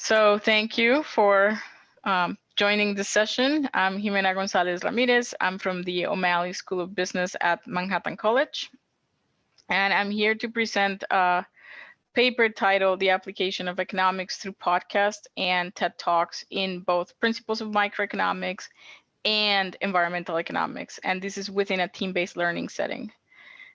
So thank you for joining this session. I'm Jimena González-Ramirez. I'm from the O'Malley School of Business at Manhattan College. And I'm here to present a paper titled The Application of Economics Through Podcasts and TED Talks in both Principles of Microeconomics and Environmental Economics. And this is within a team-based learning setting.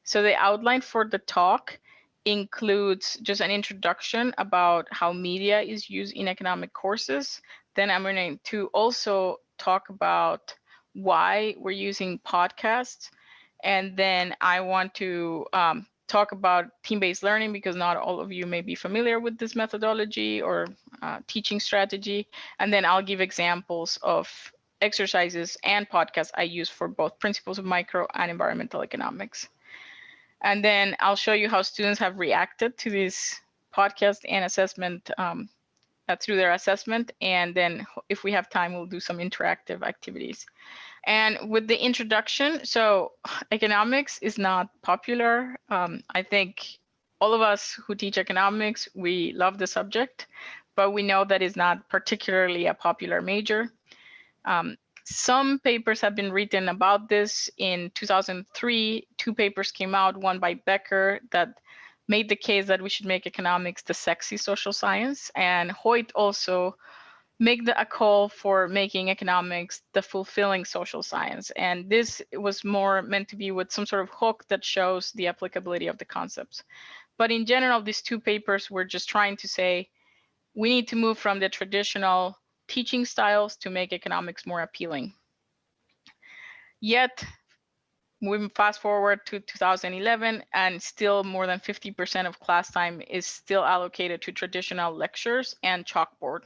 So the outline for the talk includes just an introduction about how media is used in economic courses. Then I'm going to also talk about why we're using podcasts. And then I want to talk about team-based learning because not all of you may be familiar with this methodology or teaching strategy. And then I'll give examples of exercises and podcasts I use for both principles of micro and environmental economics. And then I'll show you how students have reacted to this podcast and assessment through their assessment. And then if we have time, we'll do some interactive activities. And with the introduction, so economics is not popular. I think all of us who teach economics, we love the subject, but we know that it's not particularly a popular major. Some papers have been written about this. In 2003, 2 papers came out, one by Becker that made the case that we should make economics the sexy social science, and Hoyt also made a call for making economics the fulfilling social science. And this was more meant to be with some sort of hook that shows the applicability of the concepts. But in general, these 2 papers were just trying to say, we need to move from the traditional teaching styles to make economics more appealing. Yet, we fast forward to 2011, and still more than 50% of class time is still allocated to traditional lectures and chalkboard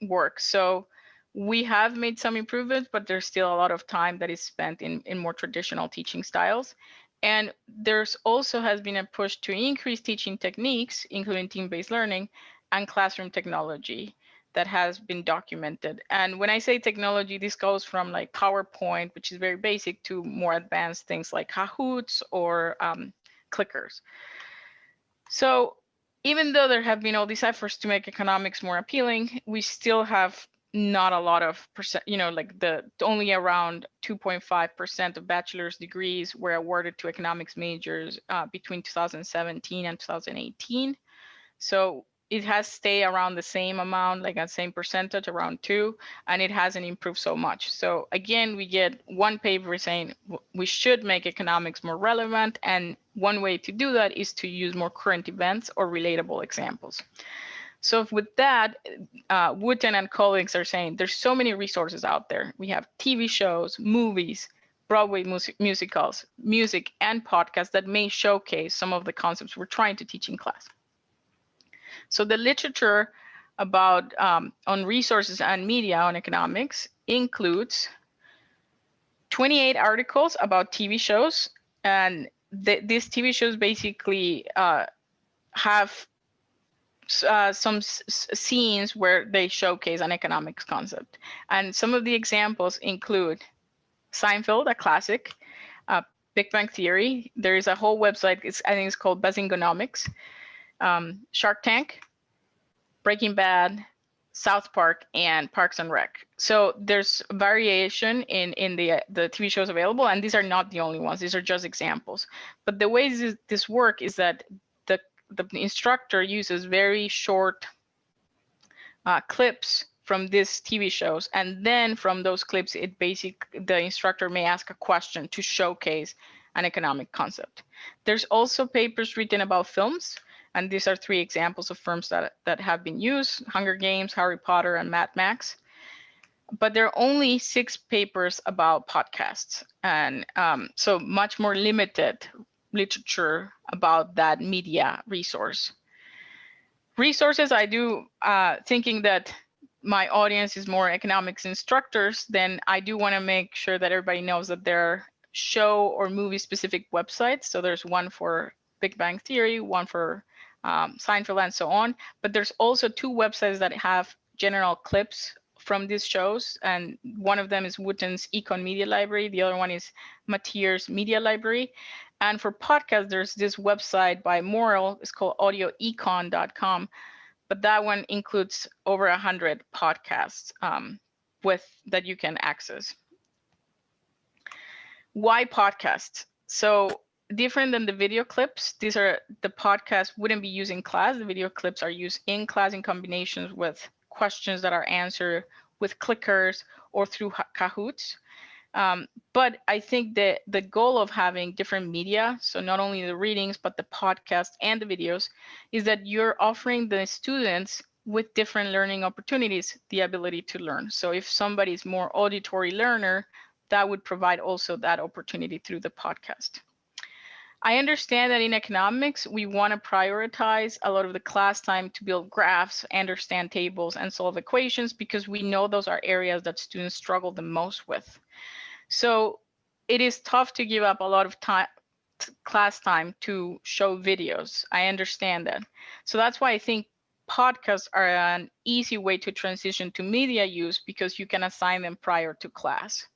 work. So we have made some improvements, but there's still a lot of time that is spent in more traditional teaching styles. And there's also has been a push to increase teaching techniques, including team-based learning and classroom technology that has been documented. And when I say technology, this goes from like PowerPoint, which is very basic, to more advanced things like Kahoots or clickers. So even though there have been all these efforts to make economics more appealing, we still have not a lot of percent, like only around 2.5% of bachelor's degrees were awarded to economics majors between 2017 and 2018. So it has stayed around the same amount, like the same percentage, around 2, and it hasn't improved so much. So again, we get one paper saying we should make economics more relevant, and one way to do that is to use more current events or relatable examples. So with that, Wooten and colleagues are saying there's so many resources out there. We have TV shows, movies, Broadway musicals, music, and podcasts that may showcase some of the concepts we're trying to teach in class. So the literature about on resources and media on economics includes 28 articles about TV shows, and these TV shows basically have some scenes where they showcase an economics concept. And some of the examples include Seinfeld, a classic, Big Bang Theory. There is a whole website, I think it's called Bazingonomics. Shark Tank, Breaking Bad, South Park, and Parks and Rec. So there's variation in the TV shows available, and these are not the only ones. These are just examples. But the way this work is that the instructor uses very short clips from these TV shows, and then from those clips, the instructor may ask a question to showcase an economic concept. There's also papers written about films. And these are 3 examples of films that have been used: Hunger Games, Harry Potter, and Mad Max. But there are only 6 papers about podcasts, and so much more limited literature about that media resource. Resources, I do thinking that my audience is more economics instructors, then I do want to make sure that everybody knows that there are show or movie specific websites. So there's one for Big Bang Theory, one for Seinfeld, and so on. But there's also 2 websites that have general clips from these shows, and one of them is Wooten's Econ Media Library. The other one is Matier's Media Library. And for podcasts, there's this website by Morrill. It's called audioecon.com but that one includes over 100 podcasts that you can access. Why podcasts? So different than the video clips, these are the podcasts wouldn't be used in class. The video clips are used in class in combinations with questions that are answered with clickers or through Kahoots. But I think that the goal of having different media, so not only the readings, but the podcast and the videos, is that you're offering the students with different learning opportunities the ability to learn. So if somebody's more auditory learner, that would provide also that opportunity through the podcast. I understand that in economics, we want to prioritize a lot of the class time to build graphs, understand tables, and solve equations, because we know those are areas that students struggle the most with. So it is tough to give up a lot of time, class time, to show videos. I understand that. So that's why I think podcasts are an easy way to transition to media use, because you can assign them prior to class.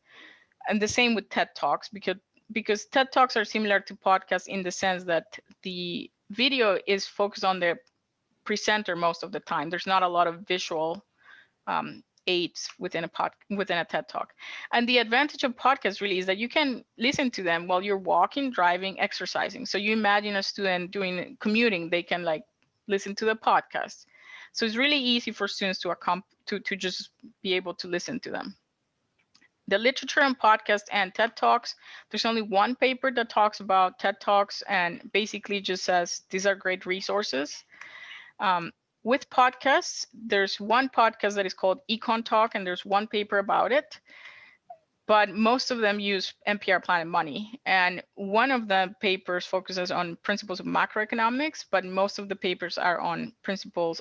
And the same with TED Talks, because TED Talks are similar to podcasts in the sense that the video is focused on the presenter most of the time. There's not a lot of visual aids within a TED Talk. And the advantage of podcasts really is that you can listen to them while you're walking, driving, exercising. So you imagine a student doing commuting, they can like listen to the podcast. So it's really easy for students to just be able to listen to them. The literature on podcast and TED Talks, there's only one paper that talks about TED Talks and basically just says these are great resources. With podcasts, there's one podcast that is called Econ Talk, and there's one paper about it. But most of them use NPR Planet Money. And one of the papers focuses on principles of macroeconomics, but most of the papers are on principles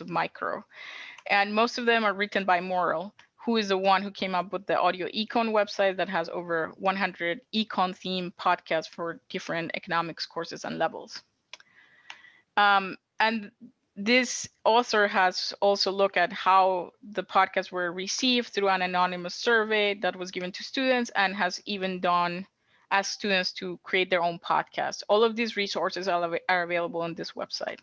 of micro. And most of them are written by Morrill, who is the one who came up with the Audio Econ website that has over 100 econ themed podcasts for different economics courses and levels. And this author has also looked at how the podcasts were received through an anonymous survey that was given to students, and has even asked students to create their own podcast. All of these resources are available on this website.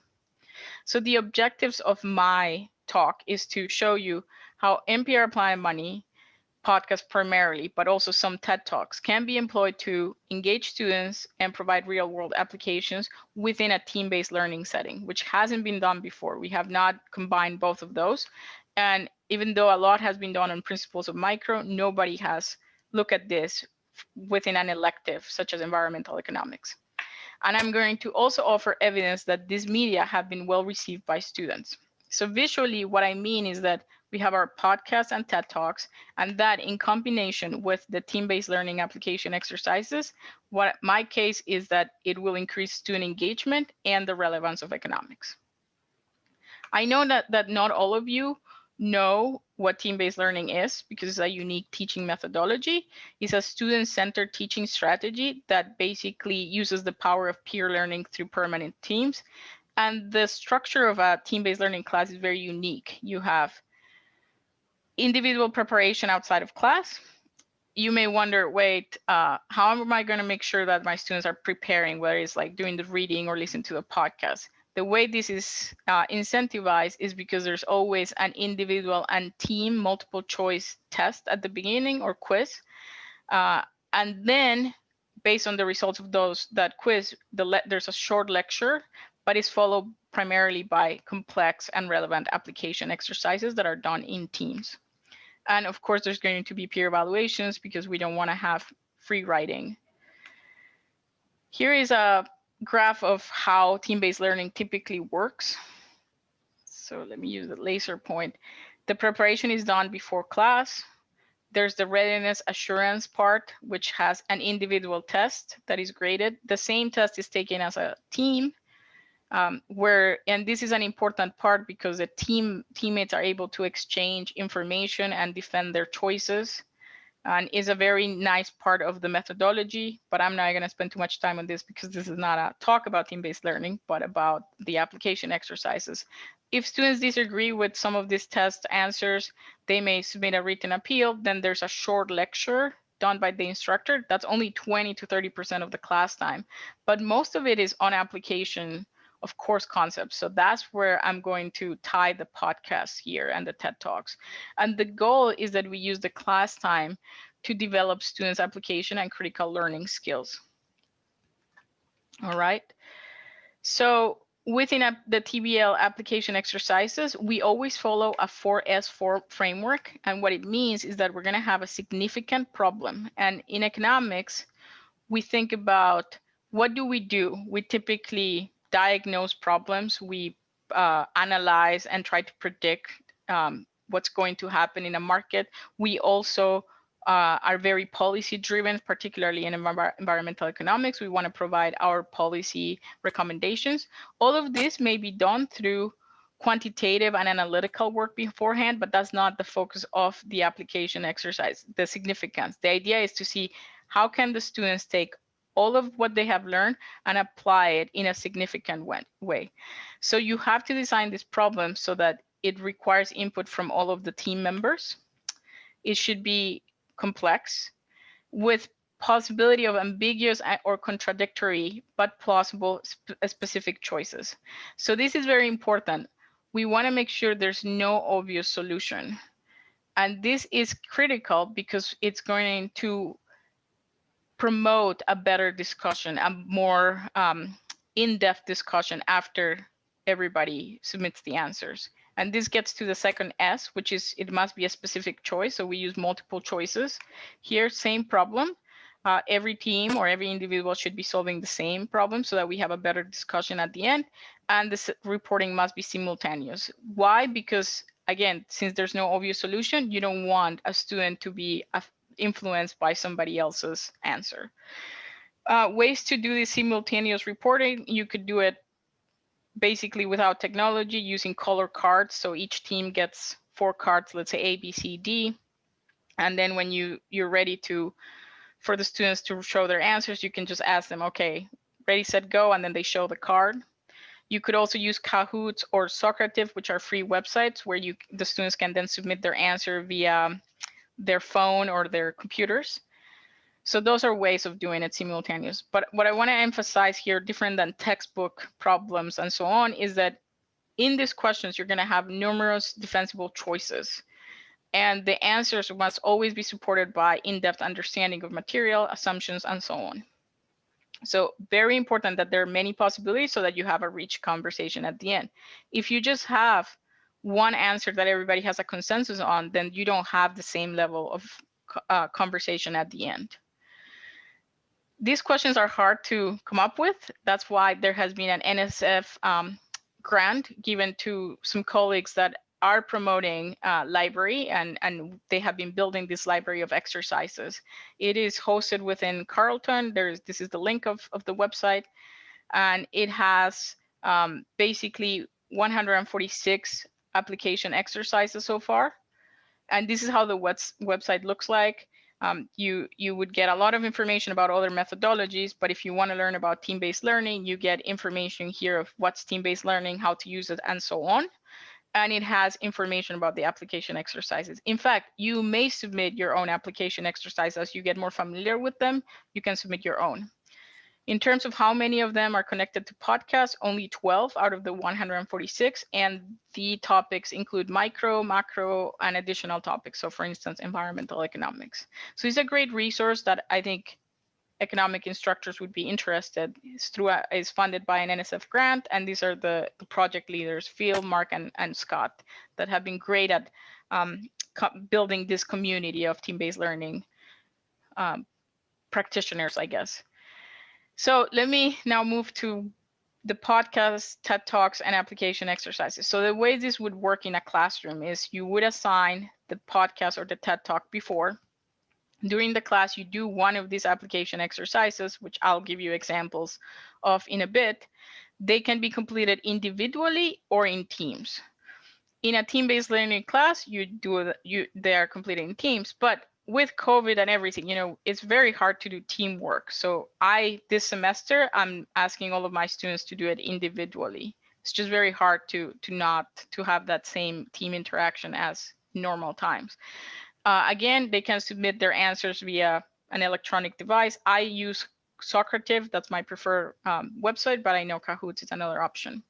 So the objectives of my talk is to show you how NPR Planet Money podcast primarily, but also some TED Talks, can be employed to engage students and provide real-world applications within a team-based learning setting, which hasn't been done before. We have not combined both of those. And even though a lot has been done on principles of micro, nobody has looked at this within an elective, such as environmental economics. And I'm going to also offer evidence that these media have been well received by students. So visually, what I mean is that we have our podcasts and TED Talks, and that in combination with the team-based learning application exercises, what my case is that it will increase student engagement and the relevance of economics. I know that not all of you know what team-based learning is, because it's a unique teaching methodology. It's a student-centered teaching strategy that basically uses the power of peer learning through permanent teams. And the structure of a team-based learning class is very unique. You have individual preparation outside of class. You may wonder, wait, how am I going to make sure that my students are preparing, whether it's like doing the reading or listening to the podcast? The way this is incentivized is because there's always an individual and team multiple choice test at the beginning, or quiz. And then based on the results of that quiz, there's a short lecture, but it's followed primarily by complex and relevant application exercises that are done in teams. And of course, there's going to be peer evaluations, because we don't want to have free writing. Here is a graph of how team-based learning typically works. So let me use the laser point. The preparation is done before class. There's the readiness assurance part, which has an individual test that is graded. The same test is taken as a team, and this is an important part because the teammates are able to exchange information and defend their choices, and is a very nice part of the methodology. But I'm not going to spend too much time on this, because this is not a talk about team-based learning, but about the application exercises. If students disagree with some of these test answers, they may submit a written appeal. Then there's a short lecture done by the instructor. That's only 20 to 30% of the class time, but most of it is on application of course concepts. So that's where I'm going to tie the podcast here and the TED Talks. And the goal is that we use the class time to develop students' application and critical learning skills. All right. So within the TBL application exercises, we always follow a 4S4 framework. And what it means is that we're going to have a significant problem. And in economics, we think about what do? We typically diagnose problems. We analyze and try to predict what's going to happen in a market. We also are very policy driven, particularly in environmental economics. We want to provide our policy recommendations. All of this may be done through quantitative and analytical work beforehand, but that's not the focus of the application exercise, the significance. The idea is to see how can the students take all of what they have learned and apply it in a significant way. So you have to design this problem so that it requires input from all of the team members. It should be complex with possibility of ambiguous or contradictory but plausible specific choices. So this is very important. We want to make sure there's no obvious solution. And this is critical because it's going to promote a better discussion, a more in-depth discussion after everybody submits the answers. And this gets to the second S, which is it must be a specific choice. So we use multiple choices. Here, same problem. Every team or every individual should be solving the same problem so that we have a better discussion at the end. And this reporting must be simultaneous. Why? Because again, since there's no obvious solution, you don't want a student to be influenced by somebody else's answer. Ways to do this simultaneous reporting, you could do it basically without technology using color cards. So each team gets 4 cards, let's say A, B, C, D. And then when you're ready for the students to show their answers, you can just ask them, okay, ready, set, go, and then they show the card. You could also use Kahoots or Socrative, which are free websites where the students can then submit their answer via their phone or their computers. So those are ways of doing it simultaneous. But what I want to emphasize here, different than textbook problems and so on, is that in these questions, you're going to have numerous defensible choices. And the answers must always be supported by in-depth understanding of material, assumptions, and so on. So very important that there are many possibilities so that you have a rich conversation at the end. If you just have one answer that everybody has a consensus on, then you don't have the same level of conversation at the end. These questions are hard to come up with. That's why there has been an NSF grant given to some colleagues that are promoting library, and they have been building this library of exercises. It is hosted within Carleton. This is the link of the website, and it has basically 146 application exercises so far. And this is how the website looks like. You would get a lot of information about other methodologies, but if you want to learn about team-based learning, you get information here of what's team-based learning, how to use it, and so on. And it has information about the application exercises. In fact, you may submit your own application exercise as you get more familiar with them. You can submit your own. In terms of how many of them are connected to podcasts, only 12 out of the 146, and the topics include micro, macro, and additional topics. So for instance, environmental economics. So it's a great resource that I think economic instructors would be interested. It's funded by an NSF grant, and these are the project leaders, Phil, Mark, and Scott, that have been great at building this community of team-based learning practitioners, I guess. So let me now move to the podcast, TED Talks, and application exercises. So the way this would work in a classroom is you would assign the podcast or the TED Talk before. During the class, you do one of these application exercises, which I'll give you examples of in a bit. They can be completed individually or in teams. In a team-based learning class, they are completed in teams, but with COVID and everything, it's very hard to do teamwork. So this semester, I'm asking all of my students to do it individually. It's just very hard to have that same team interaction as normal times. Again, they can submit their answers via an electronic device. I use Socrative, that's my preferred website, but I know Kahoots is another option.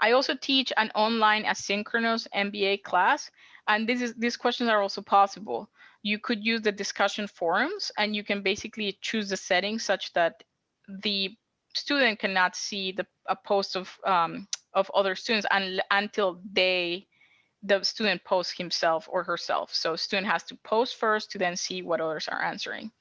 I also teach an online asynchronous MBA class, and these questions are also possible. You could use the discussion forums, and you can basically choose the settings such that the student cannot see a post of other students until the student posts himself or herself. So student has to post first to then see what others are answering.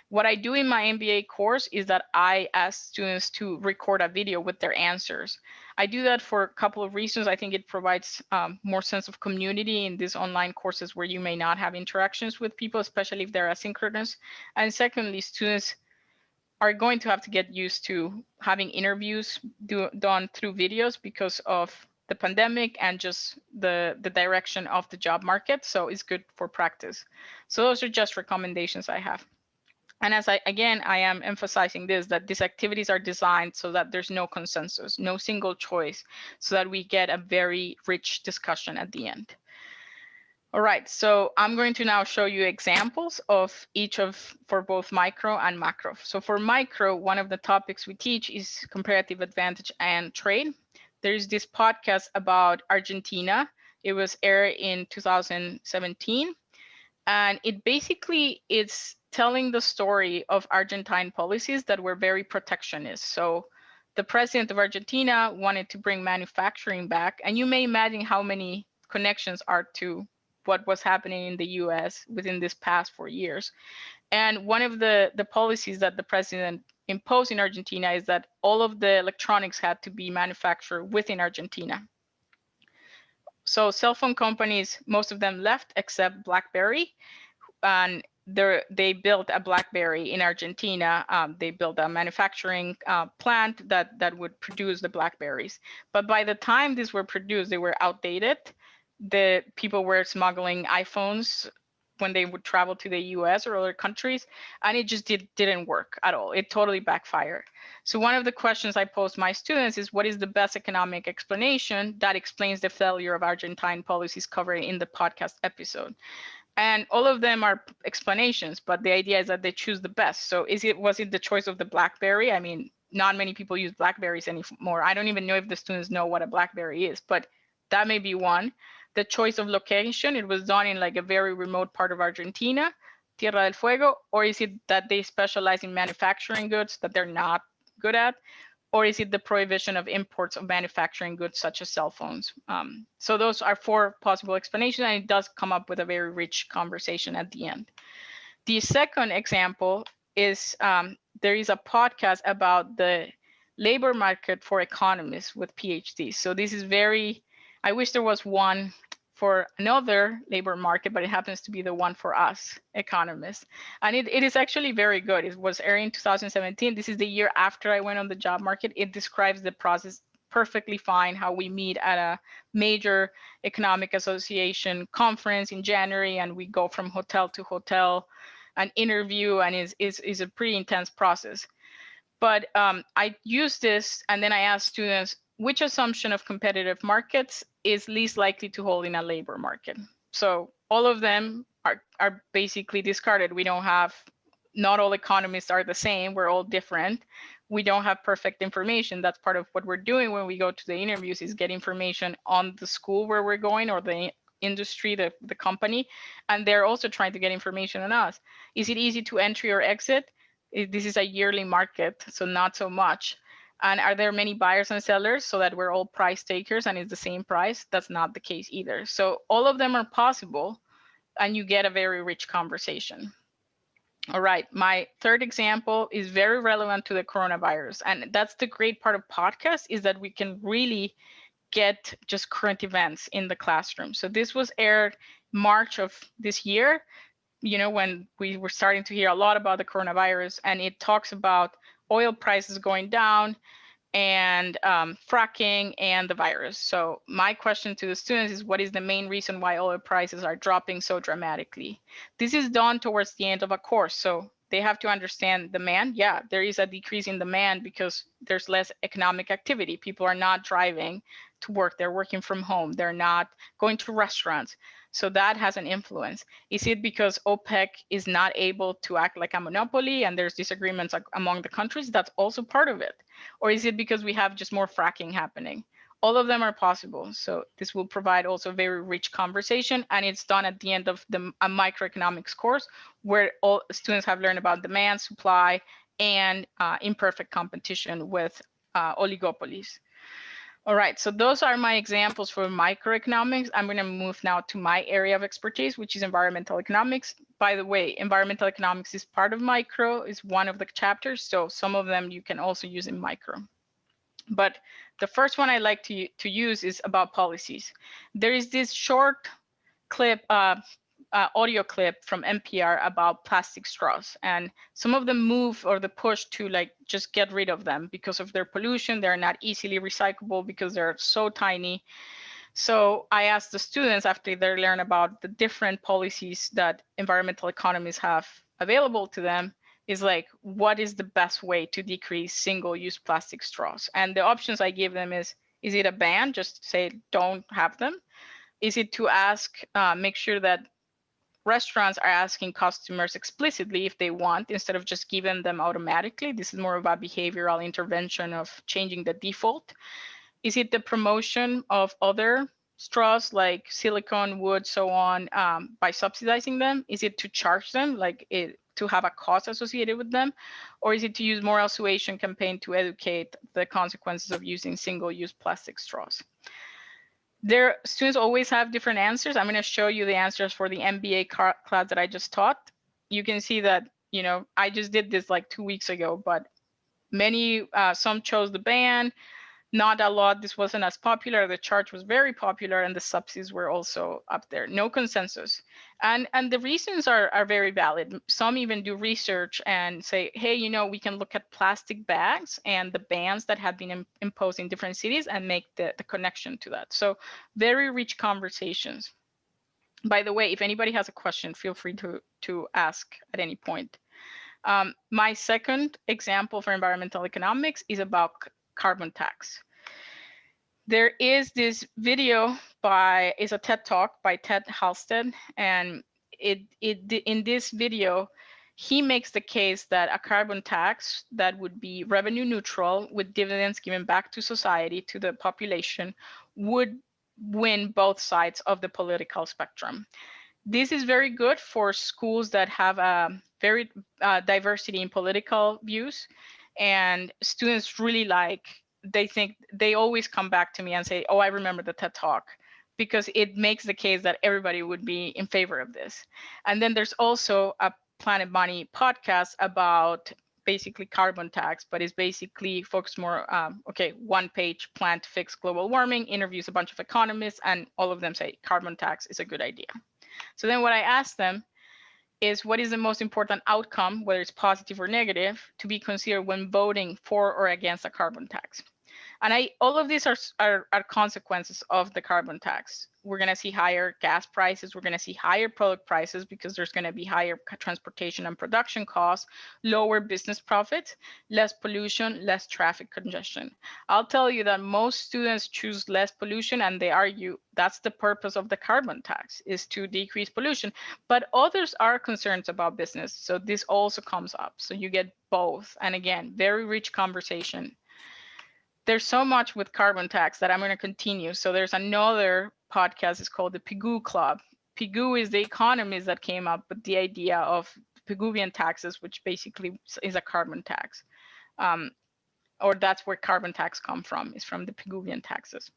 What I do in my MBA course is that I ask students to record a video with their answers. I do that for a couple of reasons. I think it provides more sense of community in these online courses where you may not have interactions with people, especially if they're asynchronous. And secondly, students are going to have to get used to having interviews done through videos because of the pandemic and just the direction of the job market. So it's good for practice. So those are just recommendations I have. And as I am emphasizing this, that these activities are designed so that there's no consensus, no single choice, so that we get a very rich discussion at the end. All right, so I'm going to now show you examples of each for both micro and macro. So for micro, one of the topics we teach is comparative advantage and trade. There's this podcast about Argentina. It was aired in 2017. And it basically is telling the story of Argentine policies that were very protectionist. So the president of Argentina wanted to bring manufacturing back. And you may imagine how many connections are to what was happening in the US within this past 4 years. And one of the policies that the president imposed in Argentina is that all of the electronics had to be manufactured within Argentina. So cell phone companies, most of them left except BlackBerry, and they built a BlackBerry in Argentina. They built a manufacturing plant that would produce the BlackBerries. But by the time these were produced, they were outdated. The people were smuggling iPhones when they would travel to the US or other countries, and it just didn't work at all. It totally backfired. So one of the questions I pose my students is, what is the best economic explanation that explains the failure of Argentine policies covered in the podcast episode? And all of them are explanations, but the idea is that they choose the best. So was it the choice of the BlackBerry? I mean, not many people use BlackBerries anymore. I don't even know if the students know what a BlackBerry is, but that may be one. The choice of location, it was done in like a very remote part of Argentina, Tierra del Fuego, or is it that they specialize in manufacturing goods that they're not good at? Or is it the prohibition of imports of manufacturing goods such as cell phones? So those are 4 possible explanations, and it does come up with a very rich conversation at the end. The second example is there is a podcast about the labor market for economists with PhDs. So this is I wish there was one for another labor market, but it happens to be the one for us economists. And it is actually very good. It was aired in 2017. This is the year after I went on the job market. It describes the process perfectly fine, how we meet at a major economic association conference in January, and we go from hotel to hotel and interview, and is a pretty intense process. But I use this, and then I ask students, which assumption of competitive markets is least likely to hold in a labor market? So all of them are basically discarded. We don't have, not all economists are the same. We're all different. We don't have perfect information. That's part of what we're doing when we go to the interviews, is get information on the school where we're going, or the industry, the company. And they're also trying to get information on us. Is it easy to enter or exit? This is a yearly market, so not so much. And are there many buyers and sellers so that we're all price takers and it's the same price? That's not the case either. So all of them are possible, and you get a very rich conversation. All right, my third example is very relevant to the coronavirus. And that's the great part of podcasts, is that we can really get just current events in the classroom. So this was aired March of this year, when we were starting to hear a lot about the coronavirus, and it talks about oil prices going down and fracking and the virus. So my question to the students is, what is the main reason why oil prices are dropping so dramatically? This is done towards the end of a course. So they have to understand demand. Yeah, there is a decrease in demand because there's less economic activity. People are not driving. to work. They're working from home. They're not going to restaurants. So that has an influence. Is it because OPEC is not able to act like a monopoly and there's disagreements among the countries? That's also part of it. Or is it because we have just more fracking happening? All of them are possible. So this will provide also very rich conversation, and it's done at the end of a microeconomics course where all students have learned about demand, supply, and imperfect competition with oligopolies. All right, so those are my examples for microeconomics. I'm going to move now to my area of expertise, which is environmental economics. By the way, environmental economics is part of micro, is one of the chapters, so some of them you can also use in micro. But the first one I like to use is about policies. There is this short clip, audio clip from NPR about plastic straws, and some of them move or the push to like just get rid of them because of their pollution. They're not easily recyclable because they're so tiny. So I asked the students after they learn about the different policies that environmental economists have available to them, is like, what is the best way to decrease single-use plastic straws? And the options I give them is it a ban? Just say don't have them. Is it to ask, make sure that restaurants are asking customers explicitly if they want, instead of just giving them automatically? This is more of a behavioral intervention of changing the default. Is it the promotion of other straws like silicone, wood, so on, by subsidizing them? Is it to charge them, like to have a cost associated with them? Or is it to use moral suasion campaign to educate the consequences of using single-use plastic straws? Their students always have different answers. I'm going to show you the answers for the MBA class that I just taught. You can see that, you know, I just did this like 2 weeks ago, but many, some chose the ban. Not a lot. This wasn't as popular. The charge was very popular, and the subsidies were also up there. No consensus, and the reasons are very valid. Some even do research and say, hey, you know, we can look at plastic bags and the bans that have been imposed in different cities and make the connection to that. So very rich conversations. By the way, if anybody has a question, feel free to ask at any point. My second example for environmental economics is about carbon tax. There is this video is a TED Talk by Ted Halstead, and in this video, he makes the case that a carbon tax that would be revenue neutral with dividends given back to society, to the population, would win both sides of the political spectrum. This is very good for schools that have a very diversity in political views, and students really they always come back to me and say, oh, I remember the TED Talk, because it makes the case that everybody would be in favor of this. And then there's also a Planet Money podcast about basically carbon tax, but it's basically focused more, one-page plan to fix global warming, interviews a bunch of economists, and all of them say carbon tax is a good idea. So then what I asked them is, what is the most important outcome, whether it's positive or negative, to be considered when voting for or against a carbon tax? And all of these are consequences of the carbon tax. We're going to see higher gas prices. We're going to see higher product prices because there's going to be higher transportation and production costs, lower business profits, less pollution, less traffic congestion. I'll tell you that most students choose less pollution, and they argue that's the purpose of the carbon tax, is to decrease pollution. But others are concerned about business. So this also comes up. So you get both. And again, very rich conversation. There's so much with carbon tax that I'm going to continue. So there's another podcast, it's called the Pigou Club. Pigou is the economist that came up with the idea of Pigouvian taxes, which basically is a carbon tax. Or that's where carbon tax come from, is from the Pigouvian taxes.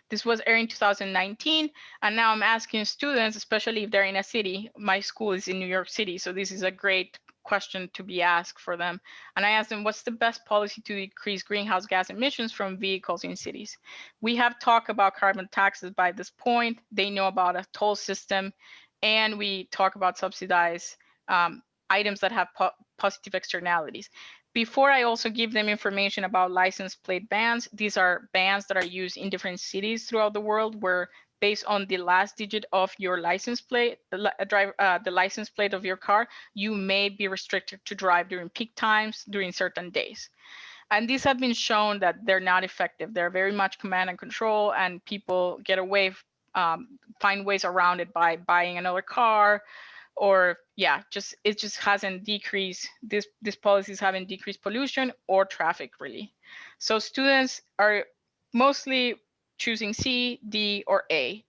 This was aired in 2019, and now I'm asking students, especially if they're in a city. My school is in New York City, so this is a great question to be asked for them. And I asked them, what's the best policy to decrease greenhouse gas emissions from vehicles in cities? We have talked about carbon taxes by this point. They know about a toll system, and we talk about subsidized items that have positive externalities. Before I also give them information about license plate bans, these are bans that are used in different cities throughout the world, where based on the last digit of your license plate, the license plate of your car, you may be restricted to drive during peak times, during certain days. And these have been shown that they're not effective. They're very much command and control, and people get away, find ways around it by buying another car, or it just hasn't decreased. These policies haven't decreased pollution or traffic really. So students are mostly choosing C, D, or A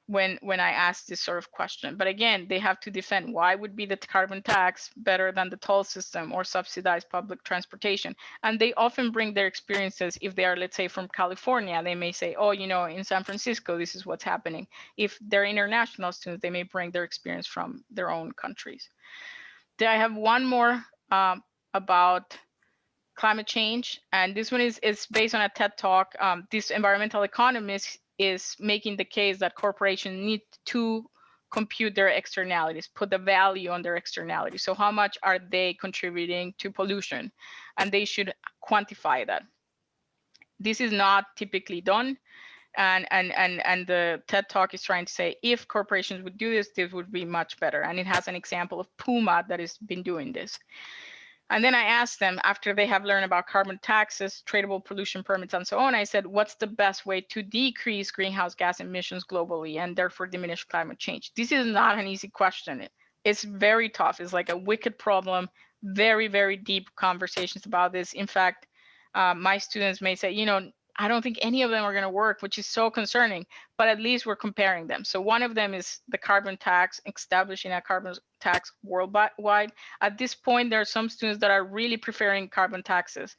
when I ask this sort of question. But again, they have to defend why would be the carbon tax better than the toll system or subsidized public transportation. And they often bring their experiences. If they are, let's say, from California, they may say, oh, in San Francisco, this is what's happening. If they're international students, they may bring their experience from their own countries. Then I have one more about climate change, and this one is based on a TED talk. This environmental economist is making the case that corporations need to compute their externalities, put the value on their externalities. So how much are they contributing to pollution? And they should quantify that. This is not typically done. And the TED talk is trying to say, if corporations would do this, this would be much better. And it has an example of Puma that has been doing this. And then I asked them, after they have learned about carbon taxes, tradable pollution permits, and so on, I said, what's the best way to decrease greenhouse gas emissions globally and therefore diminish climate change? This is not an easy question. It's very tough. It's like a wicked problem, very, very deep conversations about this. In fact, my students may say, I don't think any of them are going to work, which is so concerning, but at least we're comparing them. So one of them is the carbon tax, establishing a carbon tax worldwide. At this point, there are some students that are really preferring carbon taxes.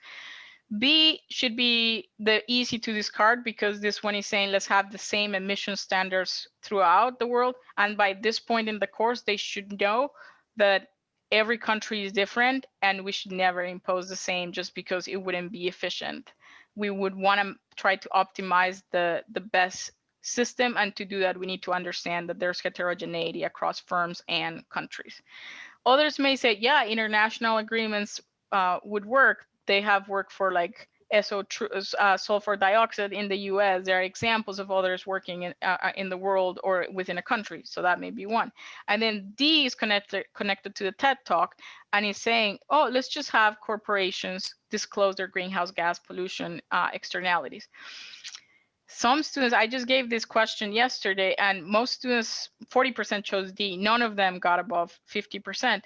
B should be the easy to discard, because this one is saying let's have the same emission standards throughout the world. And by this point in the course, they should know that every country is different and we should never impose the same just because it wouldn't be efficient. We would want to try to optimize the best system, and to do that, we need to understand that there's heterogeneity across firms and countries. Others may say, yeah, international agreements would work. They have worked for like sulfur dioxide in the US. There are examples of others working in the world or within a country. So that may be one. And then D is connected to the TED talk, and is saying, oh, let's just have corporations disclose their greenhouse gas pollution externalities. Some students, I just gave this question yesterday, and most students, 40% chose D. None of them got above 50%.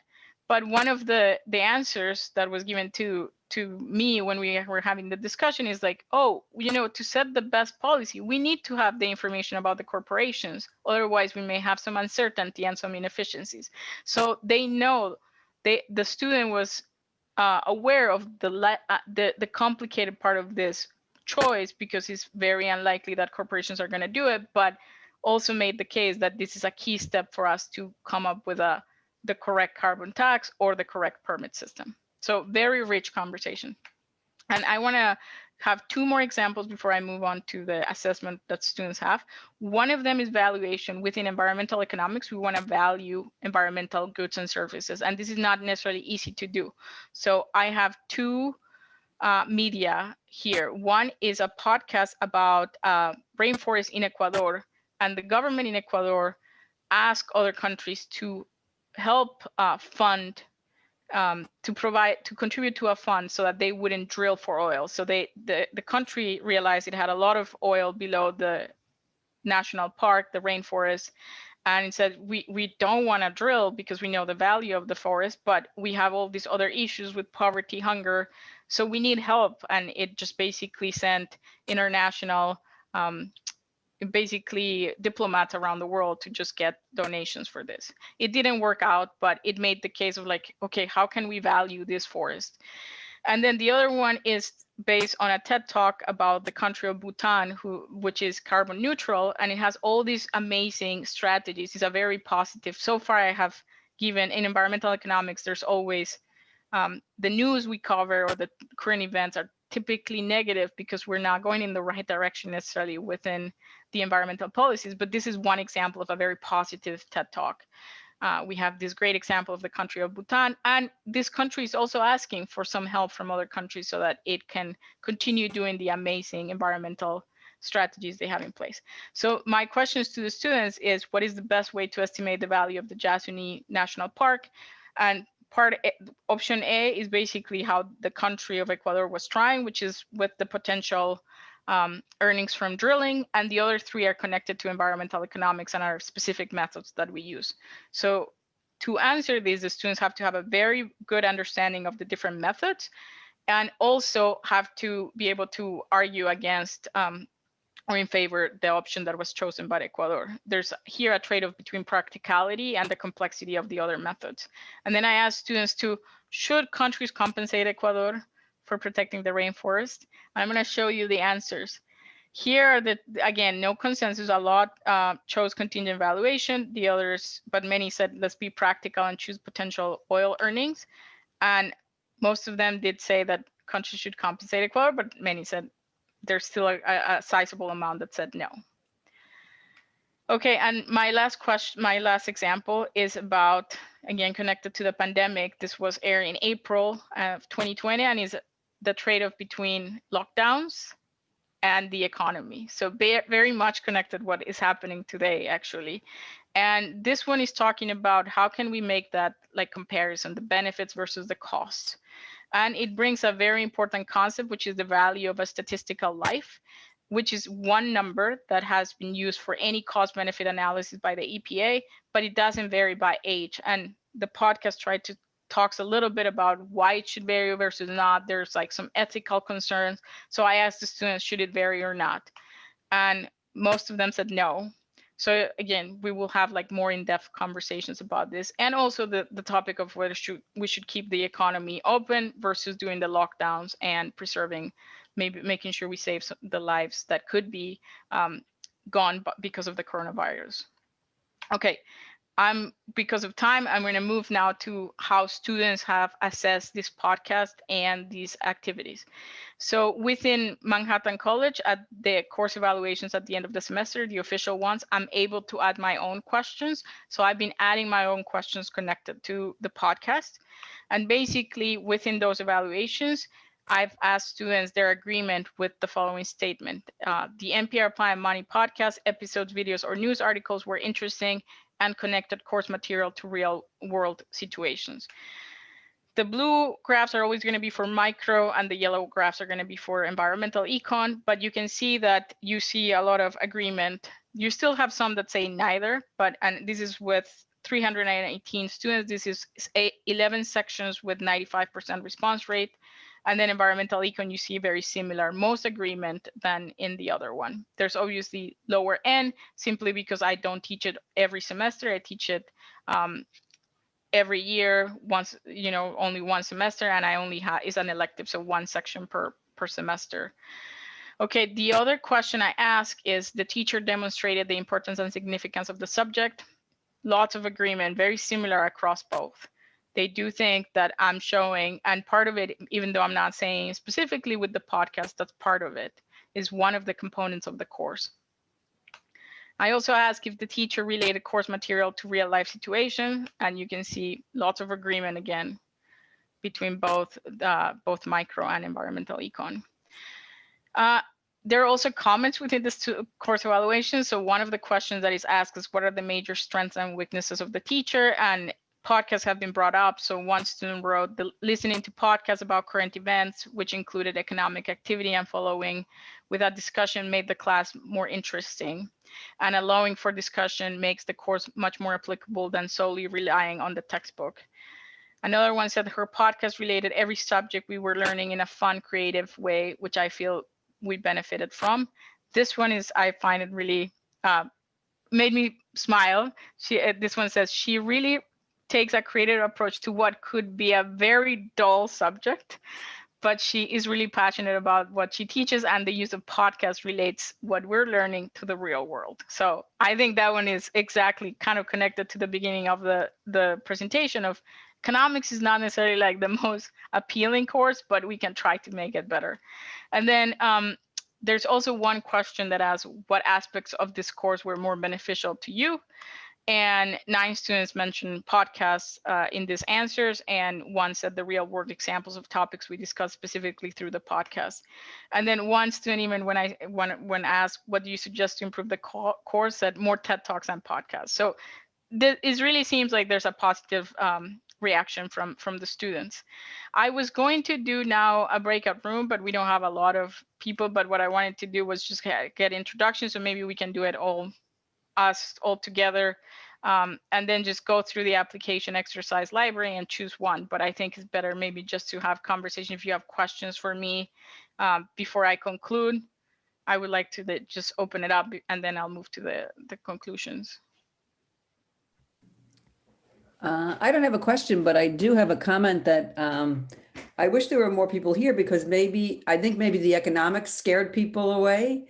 But one of the answers that was given to me when we were having the discussion is like, oh, to set the best policy, we need to have the information about the corporations. Otherwise, we may have some uncertainty and some inefficiencies. So they know, the student was aware of the complicated part of this choice, because it's very unlikely that corporations are going to do it, but also made the case that this is a key step for us to come up with the correct carbon tax or the correct permit system. So very rich conversation. And I want to have two more examples before I move on to the assessment that students have. One of them is valuation. Within environmental economics, we want to value environmental goods and services, and this is not necessarily easy to do. So I have two media here. One is a podcast about rainforests in Ecuador, and the government in Ecuador asked other countries to help fund, to contribute to a fund so that they wouldn't drill for oil. So the country realized it had a lot of oil below the national park, the rainforest, and it said, we don't want to drill because we know the value of the forest, but we have all these other issues with poverty, hunger, so we need help. And it just basically sent international, basically diplomats around the world to just get donations for this. It didn't work out, but it made the case of like, okay, how can we value this forest? And then the other one is based on a TED talk about the country of Bhutan, which is carbon neutral, and it has all these amazing strategies. It's a very positive. So far, I have given in environmental economics, there's always the news we cover or the current events are typically negative because we're not going in the right direction necessarily within the environmental policies. But this is one example of a very positive TED talk. We have this great example of the country of Bhutan, and this country is also asking for some help from other countries so that it can continue doing the amazing environmental strategies they have in place. So my questions to the students is, what is the best way to estimate the value of the Yasuni National Park? And option A is basically how the country of Ecuador was trying, which is with the potential earnings from drilling, and the other three are connected to environmental economics and our specific methods that we use. So to answer these, the students have to have a very good understanding of the different methods, and also have to be able to argue against or in favor the option that was chosen by Ecuador. There's here a trade-off between practicality and the complexity of the other methods. And then I asked students should countries compensate Ecuador for protecting the rainforest? I'm gonna show you the answers. Here are again, no consensus. A lot chose contingent valuation, the others, but many said, let's be practical and choose potential oil earnings. And most of them did say that countries should compensate Ecuador, but many said there's still a sizable amount that said no. Okay, and my last example is about, again, connected to the pandemic. This was aired in April of 2020 and is the trade-off between lockdowns and the economy. So very much connected what is happening today, actually. And this one is talking about how can we make that like comparison, the benefits versus the costs. And it brings a very important concept, which is the value of a statistical life, which is one number that has been used for any cost benefit analysis by the EPA, but it doesn't vary by age. And the podcast talks a little bit about why it should vary versus not. There's like some ethical concerns. So I asked the students, should it vary or not? And most of them said no. So again, we will have like more in-depth conversations about this, and also the topic of whether we should keep the economy open versus doing the lockdowns and preserving, maybe making sure we save the lives that could be gone because of the coronavirus. Okay, because of time, I'm going to move now to how students have assessed this podcast and these activities. So within Manhattan College, at the course evaluations at the end of the semester, the official ones, I'm able to add my own questions. So I've been adding my own questions connected to the podcast. And basically within those evaluations, I've asked students their agreement with the following statement. The NPR Planet Money podcast, episodes, videos, or news articles were interesting and connected course material to real world situations. The blue graphs are always going to be for micro, and the yellow graphs are going to be for environmental econ, but you can see that you see a lot of agreement. You still have some that say neither, and this is with 318 students. This is 11 sections with 95% response rate. And then environmental econ, you see very similar, most agreement than in the other one. There's obviously lower N, simply because I don't teach it every semester. I teach it every year, once, only one semester, and I only is an elective, so one section per semester. Okay, the other question I ask is, the teacher demonstrated the importance and significance of the subject. Lots of agreement, very similar across both. They do think that I'm showing, and part of it, even though I'm not saying specifically with the podcast, that's part of it, is one of the components of the course. I also ask if the teacher related course material to real life situation, and you can see lots of agreement again between both micro and environmental econ. There are also comments within this course evaluation. So one of the questions that is asked is, what are the major strengths and weaknesses of the teacher? And podcasts have been brought up. So one student wrote, listening to podcasts about current events, which included economic activity and following with a discussion, made the class more interesting. And allowing for discussion makes the course much more applicable than solely relying on the textbook. Another one said her podcast related every subject we were learning in a fun, creative way, which I feel we benefited from. This one is, I find it really made me smile. This one says, she really takes a creative approach to what could be a very dull subject, but she is really passionate about what she teaches, and the use of podcast relates what we're learning to the real world. So I think that one is exactly kind of connected to the beginning of the presentation of economics is not necessarily like the most appealing course, but we can try to make it better. And then there's also one question that asks, what aspects of this course were more beneficial to you? And 9 students mentioned podcasts in these answers, and 1 said the real world examples of topics we discussed specifically through the podcast. And then 1 student, even when asked, what do you suggest to improve the course, said more TED Talks and podcasts. So it really seems like there's a positive reaction from the students. I was going to do now a breakout room, but we don't have a lot of people. But what I wanted to do was just get introductions, so maybe we can do it all together, and then just go through the application exercise library and choose one. But I think it's better maybe just to have conversation. If you have questions for me before I conclude, I would like to just open it up, and then I'll move to the conclusions. I don't have a question, but I do have a comment that I wish there were more people here, because I think maybe the economics scared people away.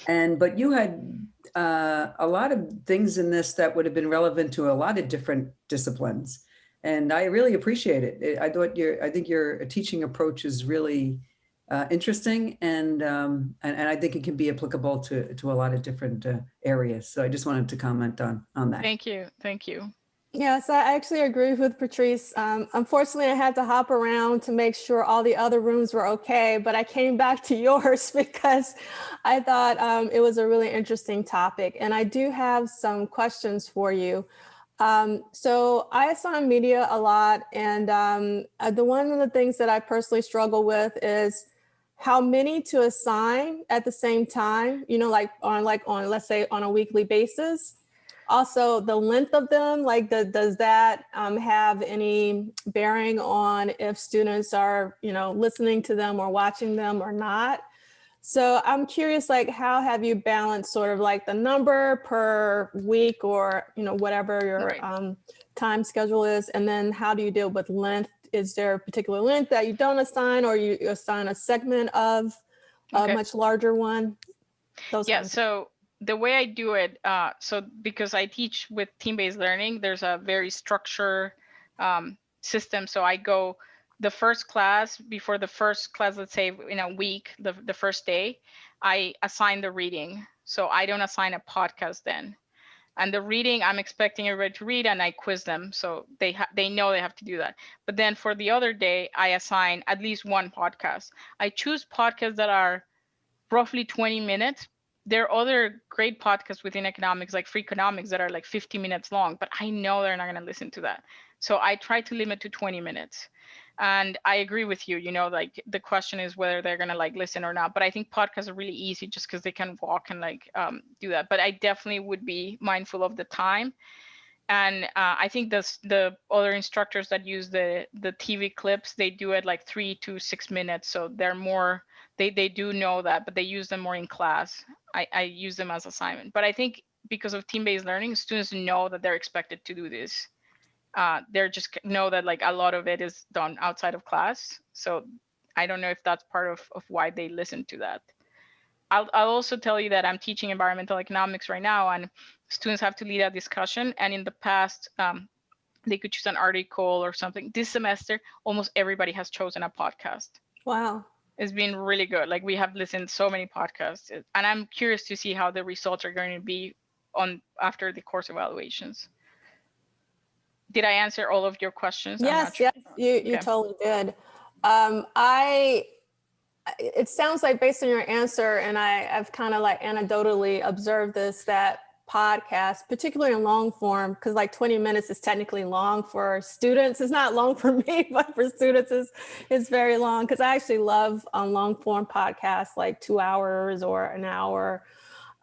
But you had a lot of things in this that would have been relevant to a lot of different disciplines. And I really appreciate it. I think your teaching approach is really interesting, and I think it can be applicable to a lot of different areas. So I just wanted to comment on that. Thank you. Thank you. Yes, I actually agree with Patrice. Unfortunately, I had to hop around to make sure all the other rooms were okay, but I came back to yours because I thought it was a really interesting topic. And I do have some questions for you. So I assign media a lot, and one of the things that I personally struggle with is how many to assign at the same time, like on let's say on a weekly basis. Also, the length of them, does that have any bearing on if students are, listening to them or watching them or not? So I'm curious, how have you balanced sort of the number per week, or, whatever your time schedule is? And then how do you deal with length? Is there a particular length that you don't assign, or you assign a segment of a much larger one? So the way I do it, so because I teach with team-based learning, there's a very structured system. So I go the first class, before the first class, let's say in a week, the first day, I assign the reading. So I don't assign a podcast then. And the reading, I'm expecting everybody to read, and I quiz them. So they know they have to do that. But then for the other day, I assign at least one podcast. I choose podcasts that are roughly 20 minutes. There are other great podcasts within economics, like Free Economics, that are like 50 minutes long, but I know they're not going to listen to that. So I try to limit to 20 minutes. And I agree with you, the question is whether they're going to listen or not. But I think podcasts are really easy just because they can walk and do that. But I definitely would be mindful of the time. And I think the other instructors that use the TV clips, they do it 3 to 6 minutes. So they're more, they do know that, but they use them more in class. I use them as assignment. But I think because of team-based learning, students know that they're expected to do this. They're just know that a lot of it is done outside of class. So I don't know if that's part of why they listen to that. I'll also tell you that I'm teaching environmental economics right now, and students have to lead a discussion. And in the past, they could choose an article or something. This semester, almost everybody has chosen a podcast. Wow. It's been really good. We have listened to so many podcasts, and I'm curious to see how the results are going to be after the course evaluations. Did I answer all of your questions? Yes, yes, you totally did. It sounds like, based on your answer, and I've kind of anecdotally observed this, that podcast, particularly in long form, because 20 minutes is technically long for students. It's not long for me, but for students it's very long, because I actually love long form podcasts, 2 hours or an hour.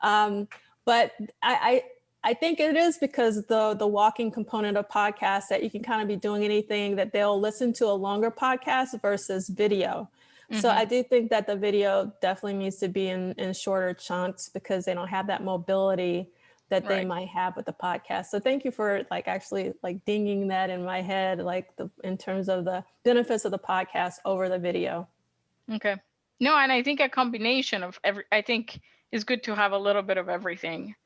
But I think it is because the walking component of podcasts, that you can kind of be doing anything, that they'll listen to a longer podcast versus video. Mm-hmm. So I do think that the video definitely needs to be in shorter chunks, because they don't have that mobility that they might have with the podcast. So thank you for actually dinging that in my head, in terms of the benefits of the podcast over the video. Okay. No, and I think a combination of I think it's good to have a little bit of everything.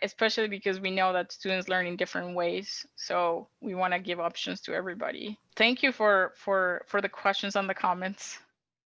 Especially because we know that students learn in different ways. So we want to give options to everybody. Thank you for the questions and the comments.